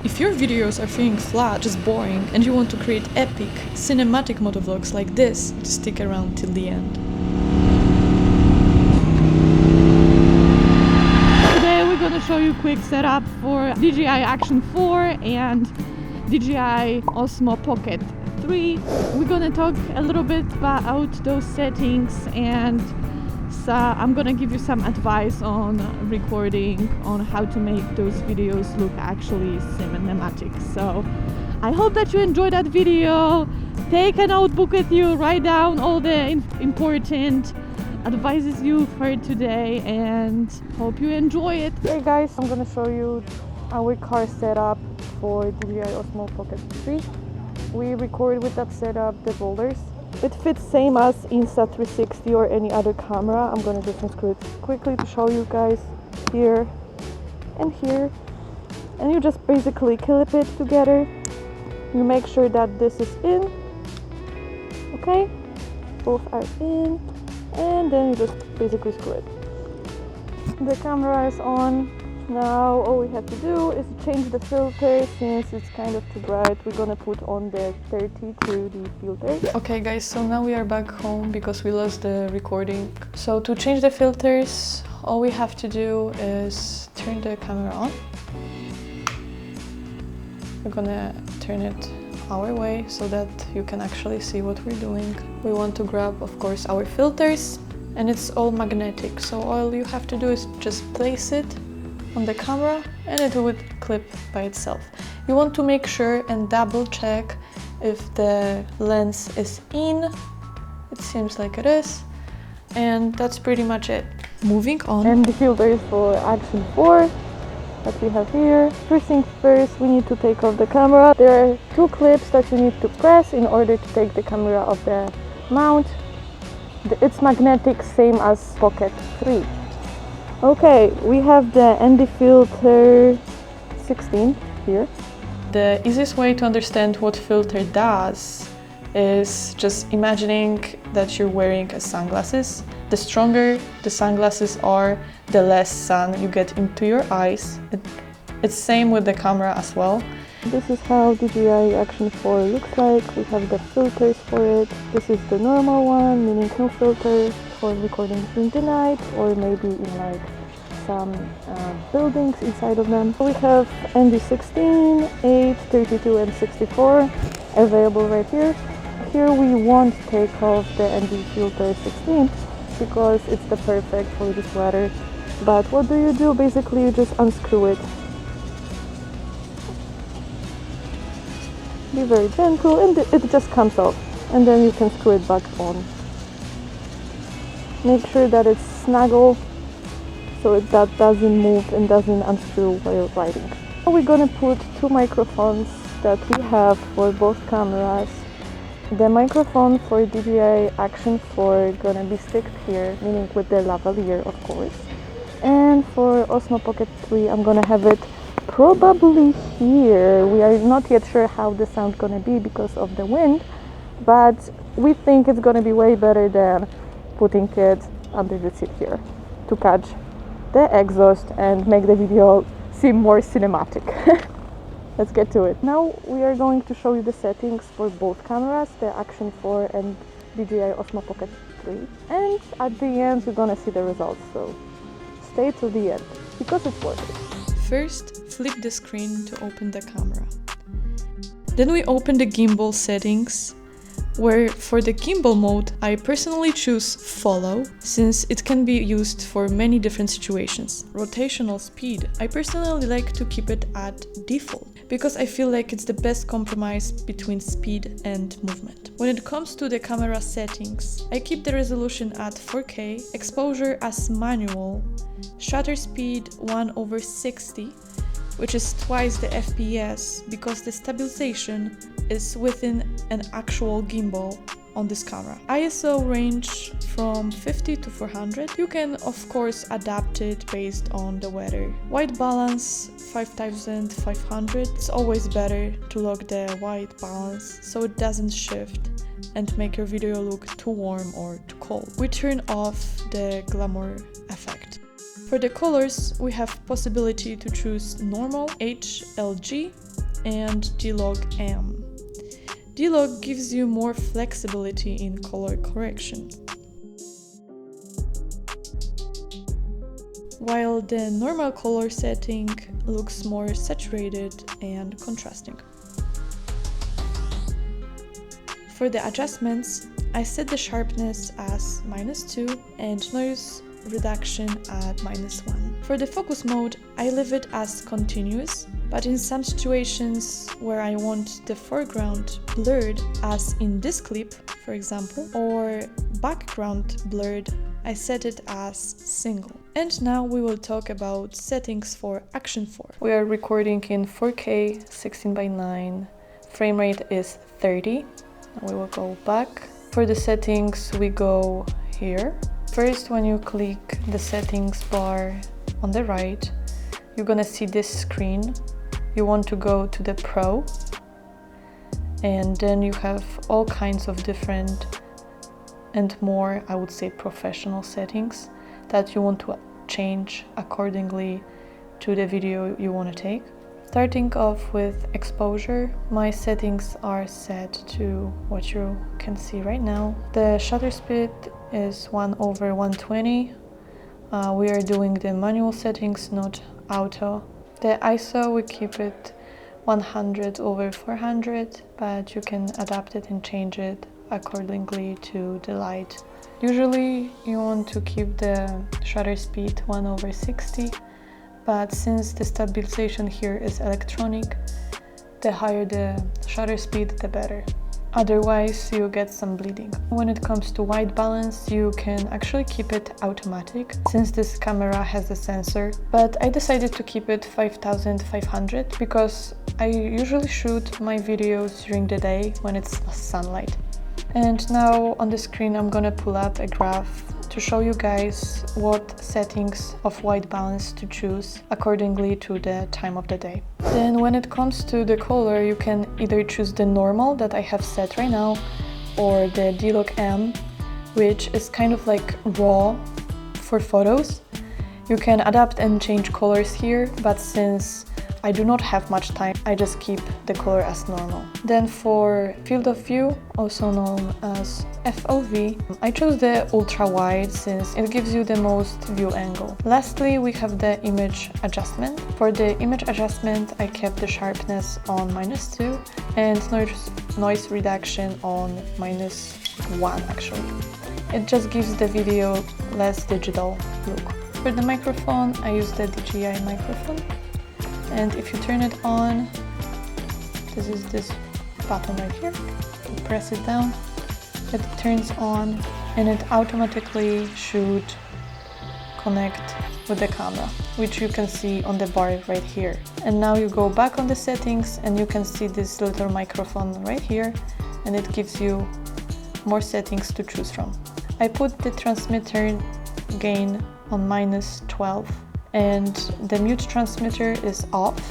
If your videos are feeling flat, just boring, and you want to create epic, cinematic motovlogs like this, stick around till the end. Today we're gonna show you a quick setup for DJI Action 4 and DJI Osmo Pocket 3. We're gonna talk a little bit about those settings, and so I'm gonna give you some advice on recording, on how to make those videos look actually cinematic. So I hope that you enjoyed that video. Take a notebook with you, write down all the important advices you've heard today, and hope you enjoy it. Hey guys, I'm gonna show you our car setup for DJI Osmo Pocket 3. We record with that setup the boulders. It fits same as Insta360 or any other camera. I'm gonna just unscrew it quickly to show you guys here and here. And you just basically clip it together. You make sure that this is in. Okay? Both are in. And then you just basically screw it. The camera is on. Now all we have to do is change the filter. Since it's kind of too bright, we're gonna put on the 30-2D filter. Okay guys, so now we are back home because we lost the recording. So to change the filters, all we have to do is turn the camera on. We're gonna turn it our way so that you can actually see what we're doing. We want to grab, of course, our filters, and it's all magnetic. So all you have to do is just place it on the camera and it would clip by itself. You want to make sure and double check if the lens is in. It seems like it is, and that's pretty much it. Moving on. And the filters for Action 4 that we have here. First things first, we need to take off the camera. There are two clips that you need to press in order to take the camera off the mount. It's magnetic, same as Pocket 3. Okay, we have the ND filter 16 here. The easiest way to understand what filter does is just imagining that you're wearing sunglasses. The stronger the sunglasses are, the less sun you get into your eyes. It's same with the camera as well. This is how DJI Action 4 looks like. We have the filters for it. This is the normal one, meaning no filter, for recording during the night or maybe in like some buildings inside of them. We have ND16, 8, 32 and 64 available right here. Here we won't take off the ND filter 16 because it's the perfect for this weather. But what do? Basically you just unscrew it. Be very gentle and it just comes off, and then you can screw it back on. Make sure that it's snuggle so that doesn't move and doesn't unscrew while you're riding. We're gonna put two microphones that we have for both cameras. The microphone for DJI Action 4 gonna be sticked here, meaning with the lavalier of course. And for Osmo Pocket 3 I'm gonna have it probably here. We are not yet sure how the sound gonna be because of the wind, but we think it's gonna be way better than putting it under the seat here to catch the exhaust and make the video seem more cinematic. Let's get to it. Now we are going to show you the settings for both cameras, the Action 4 and DJI Osmo Pocket 3. And at the end you're gonna see the results, so stay till the end because it's worth it. First, flip the screen to open the camera. Then we open the gimbal settings, where for the gimbal mode I personally choose follow, since it can be used for many different situations. Rotational speed, I personally like to keep it at default, because I feel like it's the best compromise between speed and movement. When it comes to the camera settings, I keep the resolution at 4K, exposure as manual, shutter speed 1/60, which is twice the FPS, because the stabilization is within an actual gimbal on this camera. ISO range from 50 to 400. You can of course adapt it based on the weather. White balance 5500. It's always better to lock the white balance so it doesn't shift and make your video look too warm or too cold. We turn off the glamour effect. For the colors, we have possibility to choose normal, HLG, and D-Log M. D-Log gives you more flexibility in color correction, while the normal color setting looks more saturated and contrasting. For the adjustments, I set the sharpness as -2 and noise reduction at -1. For the focus mode, I leave it as continuous, but in some situations where I want the foreground blurred, as in this clip, for example, or background blurred, I set it as single. And now we will talk about settings for Action 4. We are recording in 4K 16:9, frame rate is 30. We will go back. For the settings, we go here. First, when you click the settings bar on the right, you're gonna see this screen. You want to go to the Pro, and then you have all kinds of different and more, I would say, professional settings that you want to change accordingly to the video you want to take. Starting off with exposure, my settings are set to what you can see right now. The shutter speed is 1/120. We are doing the manual settings, not auto. The ISO, we keep it 100/400, but you can adapt it and change it accordingly to the light. Usually you want to keep the shutter speed 1/60, but since the stabilization here is electronic, the higher the shutter speed, the better. Otherwise, you get some bleeding. When it comes to white balance, you can actually keep it automatic, since this camera has a sensor, but I decided to keep it 5500 because I usually shoot my videos during the day when it's sunlight. And now on the screen I'm gonna pull up a graph to show you guys what settings of white balance to choose accordingly to the time of the day. Then when it comes to the color, you can either choose the normal that I have set right now, or the D-Log M, which is kind of like raw for photos. You can adapt and change colors here, but since I do not have much time, I just keep the color as normal. Then for field of view, also known as FOV, I chose the ultra wide since it gives you the most view angle. Lastly, we have the image adjustment. For the image adjustment, I kept the sharpness on -2 and noise reduction on -1 actually. It just gives the video less digital look. For the microphone, I use the DJI microphone. And if you turn it on, this is this button right here. You press it down, it turns on, and it automatically should connect with the camera, which you can see on the bar right here. And now you go back on the settings and you can see this little microphone right here, and it gives you more settings to choose from. I put the transmitter gain on -12. And the mute transmitter is off,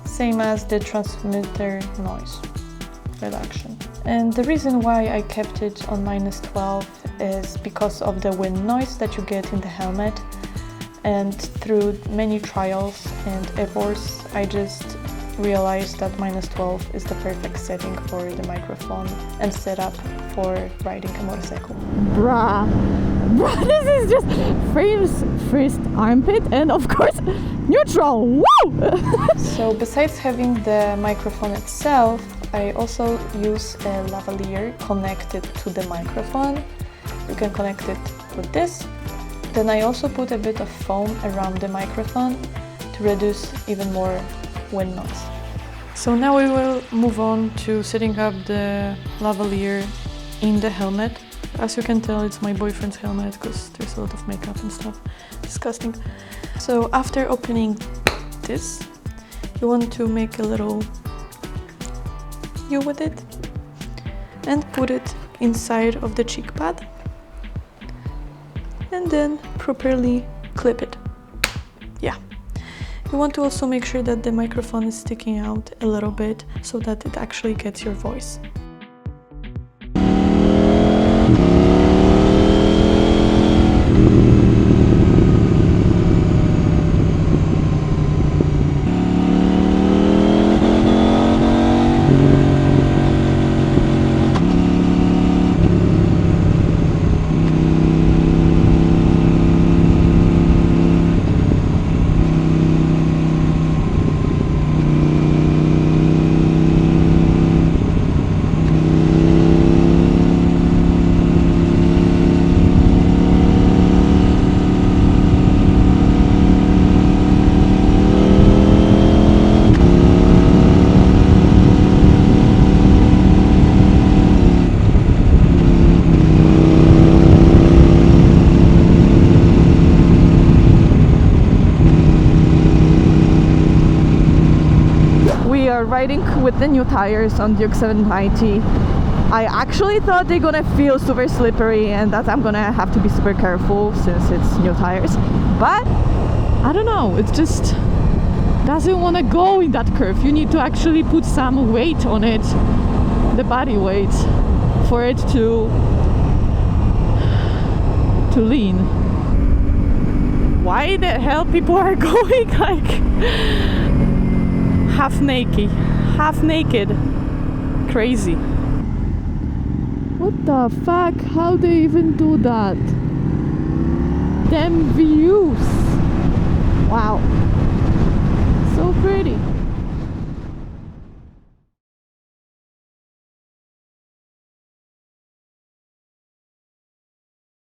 same as the transmitter noise reduction. And the reason why I kept it on -12 is because of the wind noise that you get in the helmet. And through many trials and errors, I just realized that -12 is the perfect setting for the microphone and setup for riding a motorcycle. Bruh, this is just frames first armpit and of course neutral. Woo! So besides having the microphone itself, I also use a lavalier connected to the microphone. You can connect it with this. Then I also put a bit of foam around the microphone to reduce even more wind noise. So now we will move on to setting up the lavalier in the helmet. As you can tell, it's my boyfriend's helmet because there's a lot of makeup and stuff. Disgusting. So after opening this, you want to make a little U with it and put it inside of the cheek pad and then properly clip it. Yeah. You want to also make sure that the microphone is sticking out a little bit so that it actually gets your voice. riding with the new tires on Duke 790, I actually thought they're gonna feel super slippery and that I'm gonna have to be super careful since it's new tires. But I don't know, it just doesn't want to go in that curve. You need to actually put some weight on it, the body weight, for it to lean. Why the hell people are going like half naked, crazy. What the fuck, how they even do that? Damn views. Wow.